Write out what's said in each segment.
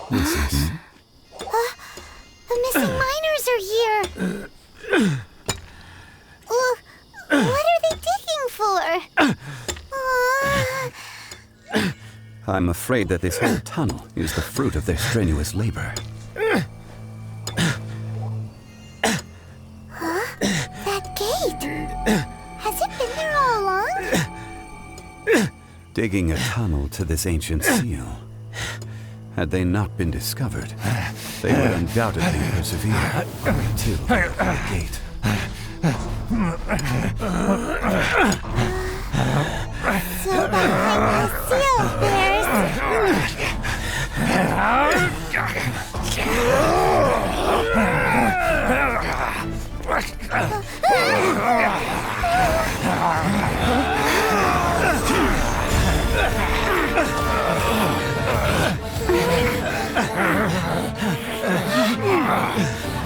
This is... The missing miners are here! What are they digging for? I'm afraid that this whole tunnel is the fruit of their strenuous labor. That gate! Has it been there all along? Digging a tunnel to this ancient seal. Had they not been discovered, they would undoubtedly persevere until the gate. So behind the seal bears...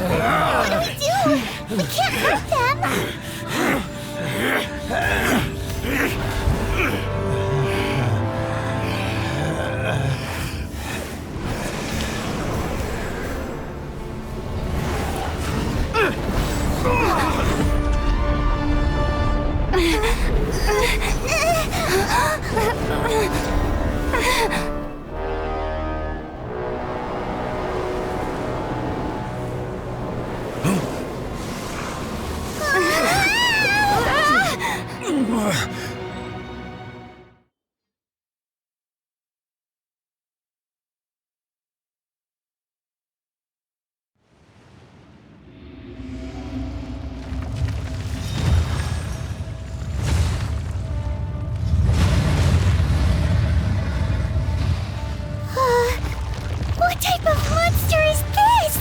What do we do? We can't hurt them! What type of monster is this?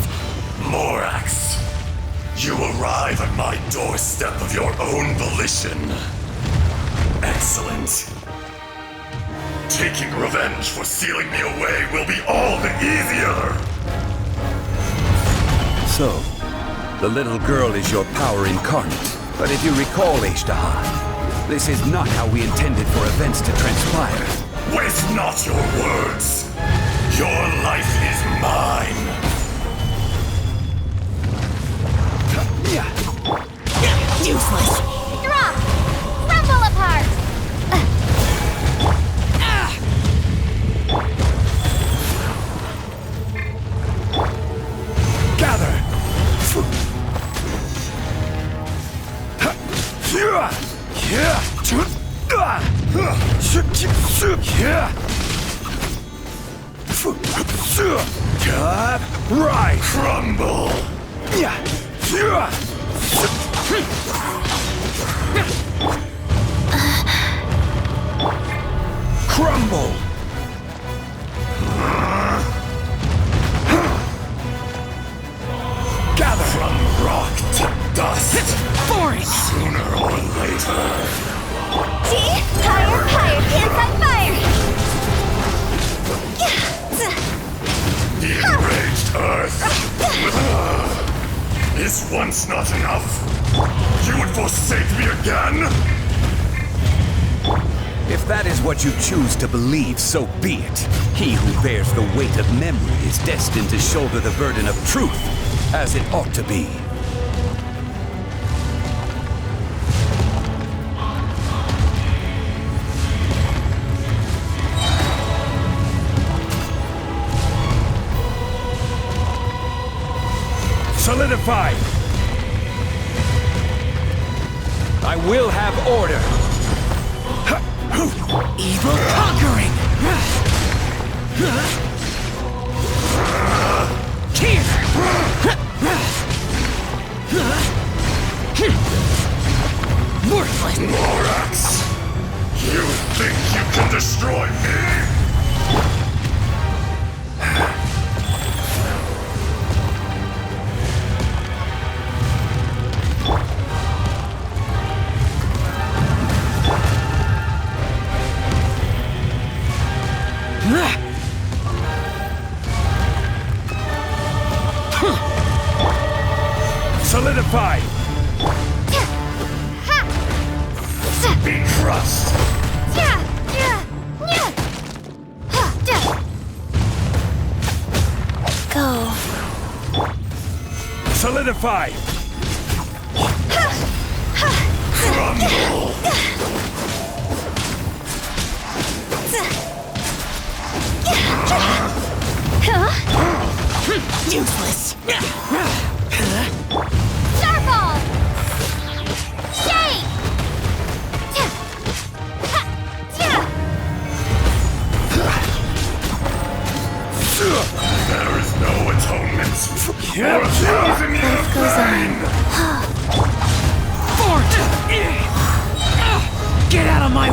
Morax, you arrive at my doorstep of your own volition. Excellent. Taking revenge for sealing me away will be all the easier. So, the little girl is your power incarnate. But if you recall, Azhdaha, this is not how we intended for events to transpire. Waste not your words. Your life is mine. Useless! Drop! Crumble apart! Gather! Right! Crumble! Crumble! Gather! From rock to dust! Force! Sooner or later! See? Higher, higher! Hands on fire! The enraged earth! Is once not enough? You would forsake me again? If that is what you choose to believe, so be it. He who bears the weight of memory is destined to shoulder the burden of truth, as it ought to be. Solidified! I will have order! Evil conquering! Here! Worthless! Morax! You think you can destroy me? Solidified! Be crushed! solidify! Crumble! Useless. Starfall! Shake! There is no atonement for choosing your pain! Fort! Get out of my...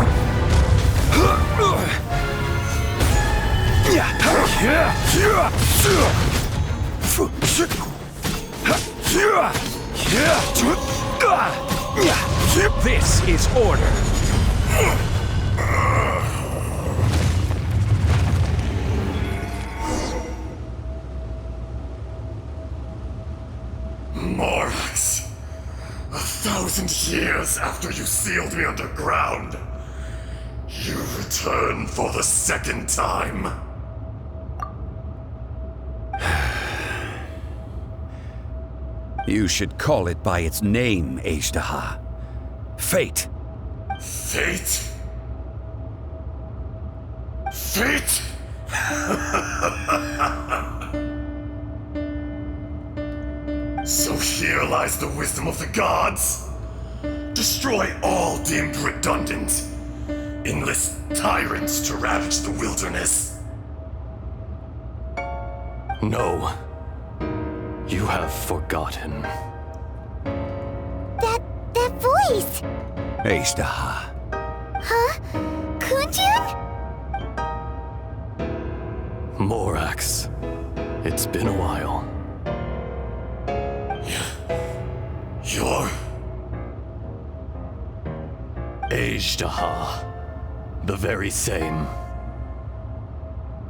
This is order. Morax, 1,000 years after you sealed me underground, you return for the second time. You should call it by its name, Azhdaha. Fate. Fate? Fate? So here lies the wisdom of the gods. Destroy all deemed redundant. Enlist tyrants to ravage the wilderness. No. You have forgotten. That voice! Azhdaha. Huh? Kunjun? Morax. It's been a while. You're... Azhdaha. The very same.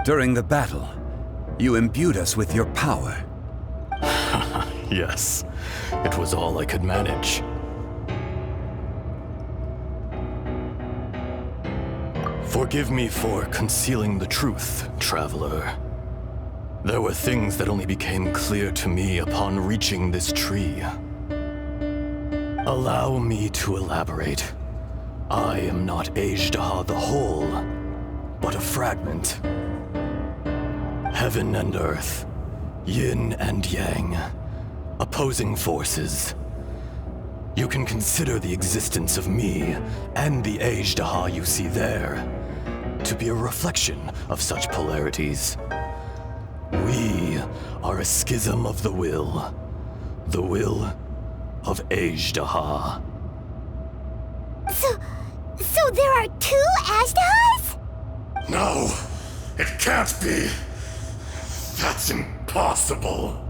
During the battle, you imbued us with your power. Yes. It was all I could manage. Forgive me for concealing the truth, traveler. There were things that only became clear to me upon reaching this tree. Allow me to elaborate. I am not Azhdaha the whole, but a fragment. Heaven and earth, yin and yang, opposing forces. You can consider the existence of me and the Azhdaha you see there to be a reflection of such polarities. We are a schism of the will of Azhdaha. So there are two Azhdahas? No, it can't be. That's impossible.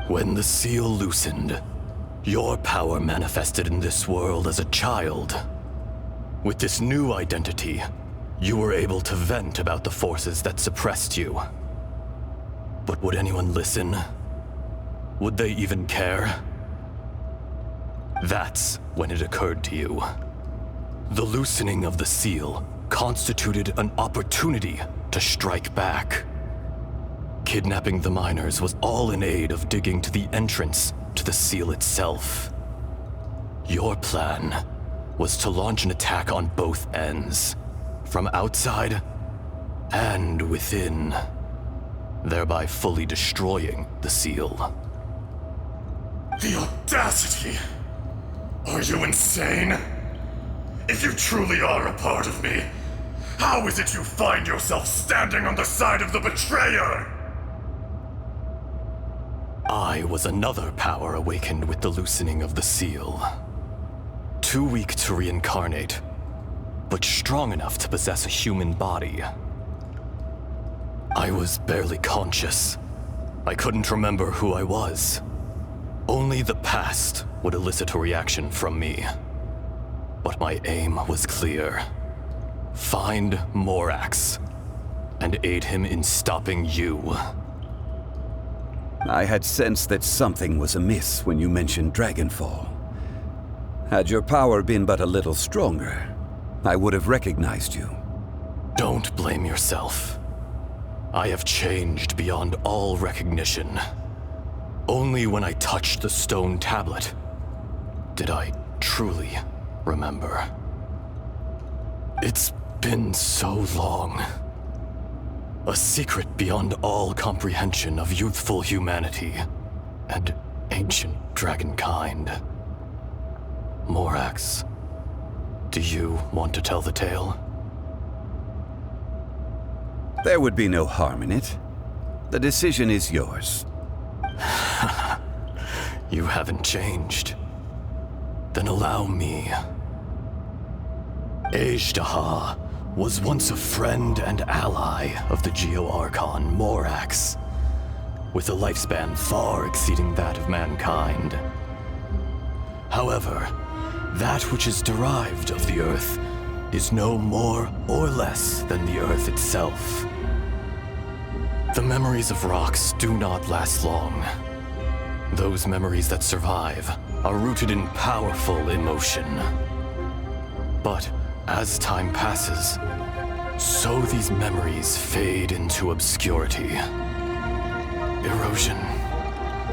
When the seal loosened, your power manifested in this world as a child. With this new identity, you were able to vent about the forces that suppressed you. But would anyone listen? Would they even care? That's when it occurred to you. The loosening of the seal constituted an opportunity to strike back. Kidnapping the miners was all in aid of digging to the entrance to the seal itself. Your plan was to launch an attack on both ends, from outside and within, thereby fully destroying the seal. The audacity! Are you insane? If you truly are a part of me, how is it you find yourself standing on the side of the betrayer? I was another power awakened with the loosening of the seal. Too weak to reincarnate, but strong enough to possess a human body. I was barely conscious. I couldn't remember who I was. Only the past would elicit a reaction from me. But my aim was clear. Find Morax, and aid him in stopping you. I had sensed that something was amiss when you mentioned Dragonfall. Had your power been but a little stronger, I would have recognized you. Don't blame yourself. I have changed beyond all recognition. Only when I touched the stone tablet did I truly remember. It's been so long. A secret beyond all comprehension of youthful humanity and ancient dragonkind. Morax, do you want to tell the tale? There would be no harm in it. The decision is yours. You haven't changed. Then allow me. Azhdaha was once a friend and ally of the Geo-Archon Morax, with a lifespan far exceeding that of mankind. However, that which is derived of the Earth is no more or less than the Earth itself. The memories of rocks do not last long. Those memories that survive are rooted in powerful emotion. But as time passes, so these memories fade into obscurity. Erosion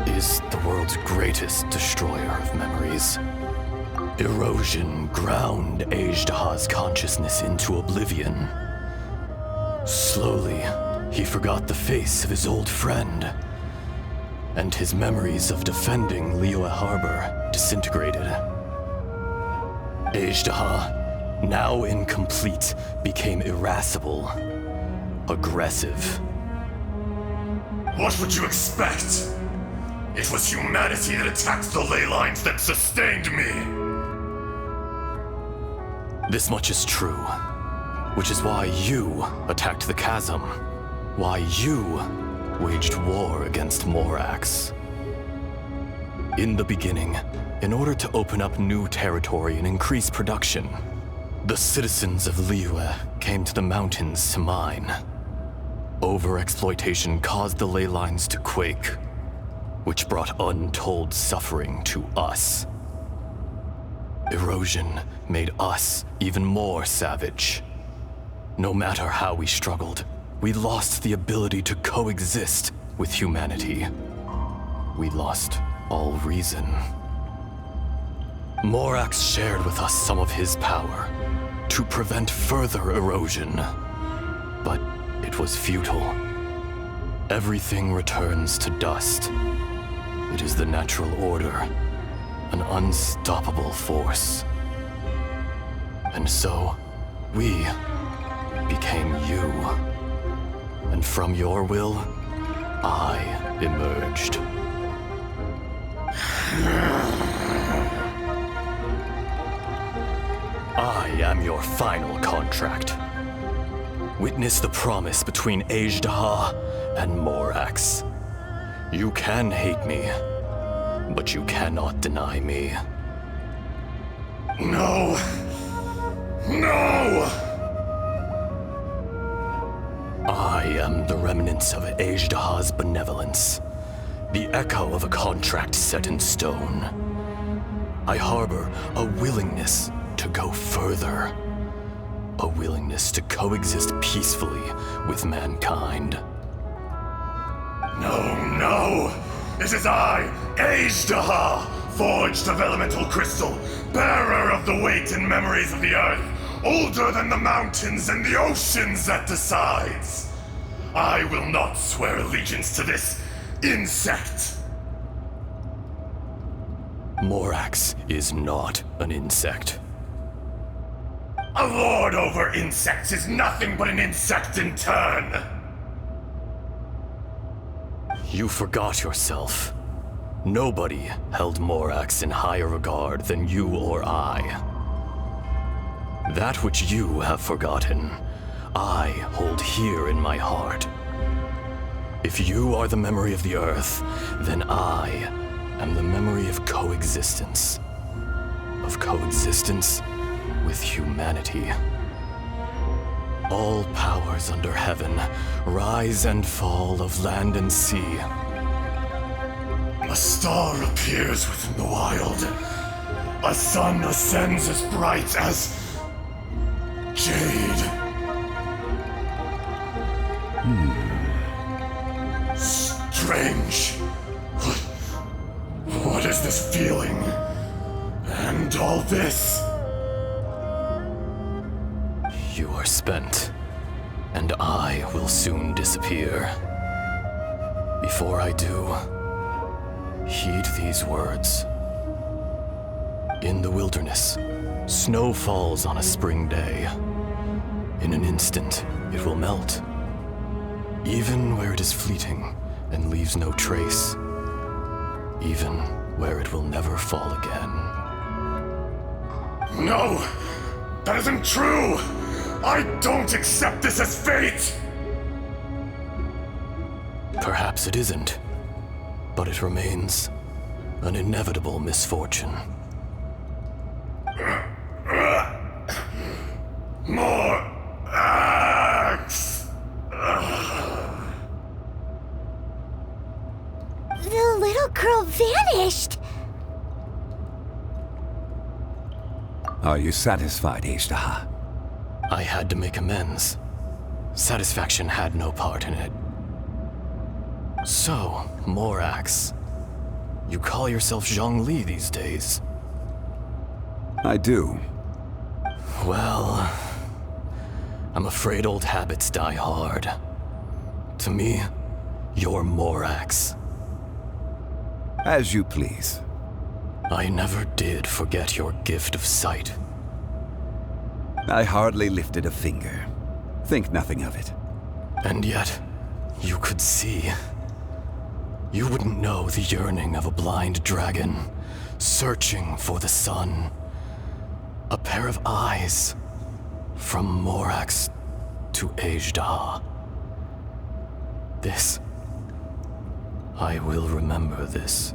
is the world's greatest destroyer of memories. Erosion ground Azhdaha's consciousness into oblivion. Slowly, he forgot the face of his old friend, and his memories of defending Liyue Harbor disintegrated. Azhdaha, now incomplete, became irascible, aggressive. What would you expect? It was humanity that attacked the ley lines that sustained me. This much is true, which is why you attacked the chasm, why you waged war against Morax. In the beginning, in order to open up new territory and increase production, the citizens of Liyue came to the mountains to mine. Overexploitation caused the ley lines to quake, which brought untold suffering to us. Erosion made us even more savage. No matter how we struggled, we lost the ability to coexist with humanity. We lost all reason. Morax shared with us some of his power to prevent further erosion, but it was futile. Everything returns to dust. It is the natural order, an unstoppable force. And so, we became you. And from your will, I emerged. I am your final contract. Witness the promise between Azhdaha and Morax. You can hate me, but you cannot deny me. No! No! I am the remnants of Azhdaha's benevolence, the echo of a contract set in stone. I harbor a willingness to go further, a willingness to coexist peacefully with mankind. No! It is I, Azhdaha, forged of elemental crystal, bearer of the weight and memories of the earth, older than the mountains and the oceans that decides. I will not swear allegiance to this insect. Morax is not an insect. A lord over insects is nothing but an insect in turn. You forgot yourself. Nobody held Morax in higher regard than you or I. That which you have forgotten, I hold here in my heart. If you are the memory of the Earth, then I am the memory of coexistence. Of coexistence with humanity. All powers under heaven, rise and fall of land and sea. A star appears within the wild. A sun ascends as bright as jade. Strange. is this feeling? And all this? You are spent, and I will soon disappear. Before I do, heed these words. In the wilderness, snow falls on a spring day. In an instant, it will melt. Even where it is fleeting and leaves no trace. Even where it will never fall again. No! That isn't true! I don't accept this as fate! Perhaps it isn't, but it remains an inevitable misfortune. More axe! The little girl vanished. Are you satisfied, Azhdaha? I had to make amends. Satisfaction had no part in it. So, Morax, you call yourself Zhongli these days? I do. Well, I'm afraid old habits die hard. To me, you're Morax. As you please. I never did forget your gift of sight. I hardly lifted a finger. Think nothing of it. And yet, you could see. You wouldn't know the yearning of a blind dragon, searching for the sun. A pair of eyes, from Morax to Azhdaha. This, I will remember this.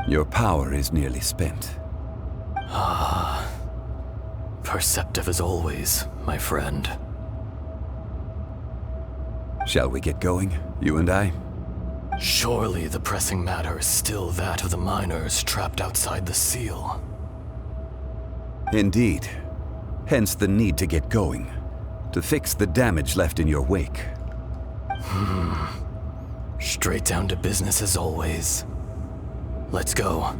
Your power is nearly spent. Perceptive as always, my friend. Shall we get going, you and I? Surely the pressing matter is still that of the miners trapped outside the seal. Indeed. Hence the need to get going. To fix the damage left in your wake. Straight down to business as always. Let's go.